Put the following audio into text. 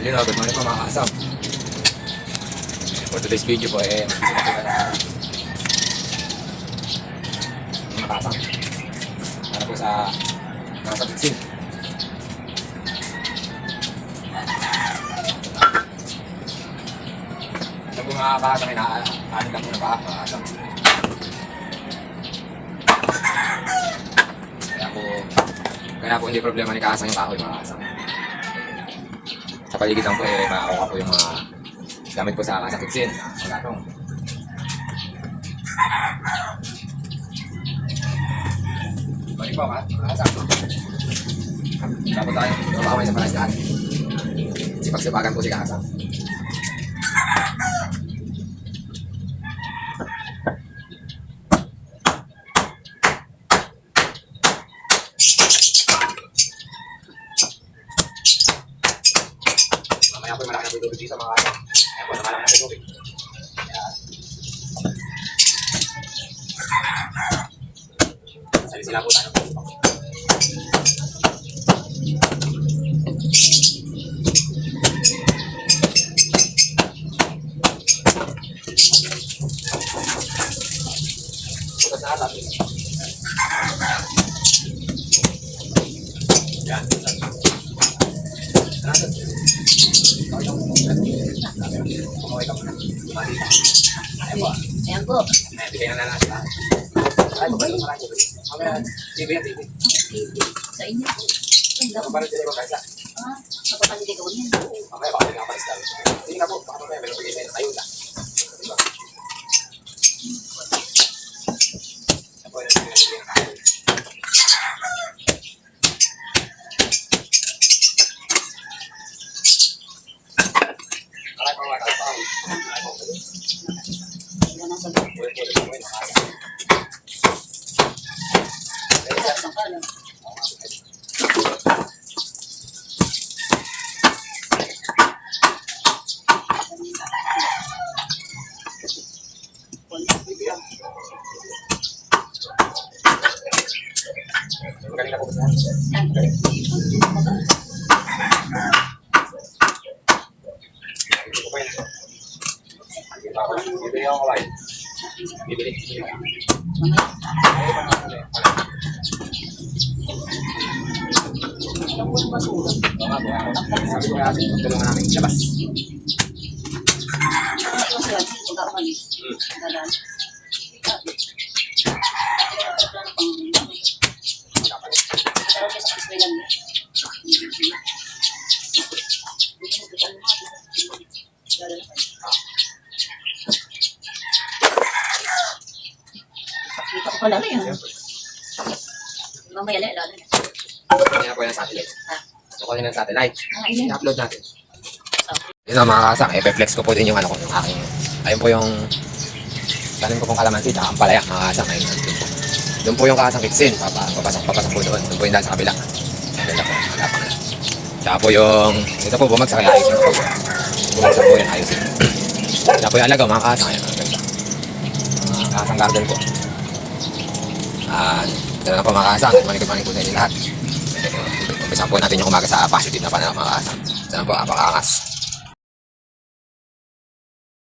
Yun o, good morning po mga kasam. For today's video po mga kasam para po sa nasa fixing. Ito po mga kasam, inaanin lang po na pa mga kasam. Kaya po hindi problema ni kasam yung kahoy mga kasam. Sa paligid lang po makakuha po yung mga gamit po sa kasakitsin. Magatong. Balik po ka, kasam. Tapos tayo, makamay sa palasyan. Sipag-sipagan po si kasam. Mamaya po yung malaki na tubig dito mga kasam. Ayan po, nakalaki na tubig. Sali-sila po tayo. Putas na ata. Yan. Kumaway ka muna. Ayan po. Ayan po. Ayan, bigyan na natin lahat. Ay, babalik mo marami. Mamaya, TV yan, TV. Sa inyo po. Ay, Ano ba rin sila yung kaysa? kapapalitin ko niyan. Mamaya, baka rin nakapalis tayo. Hindi na po, baka mamaya, may nabigay tayo ng ayuda. Diba? Yan po, yung nabigay ng ayuda. Maray pa, maray pa. Maray pa. Ayan ang sabi. Pwede, makaya. Sa palo. Magaling na po ba siya? Ayan. Hindi ko pa yun. Bibili ako kaway. Bibili. Ayan po yung basura. Sabi ko kaya tulungan namin labas. Ito siya, pag umalis. Galan. Pero siya sa kaswilan niya. Dito ko pala yan. Mamaya lalo na. Kanya po yung satellite. Nakuha ng satellite. Ayan. I-upload natin. Yun ang mga kasak. I-flex ko po din yung ano ko. Yung aking. Ayun po yung tanim ko pong kalamansi. Tsaka ang palaya. Mga kasak. Ayun. Doon po yung kasang kitsin. Papasok po doon. Doon po yung dahil sa kabila. Ayun po. Magapang na. Tsaka po yung ito po bumagsak. Kaya ayusin ko po. Bumagsak po yun. Ayusin. Tsaka po yung alagaw. Mga kasak. Ayun. Mga kasang garden po. Ito na po mga kasang. Manikot-manik po sa inyo lahat. Umpisa po natin yung umaga sa positive na pananaw mga kasang. Ito na po. Apakaangas.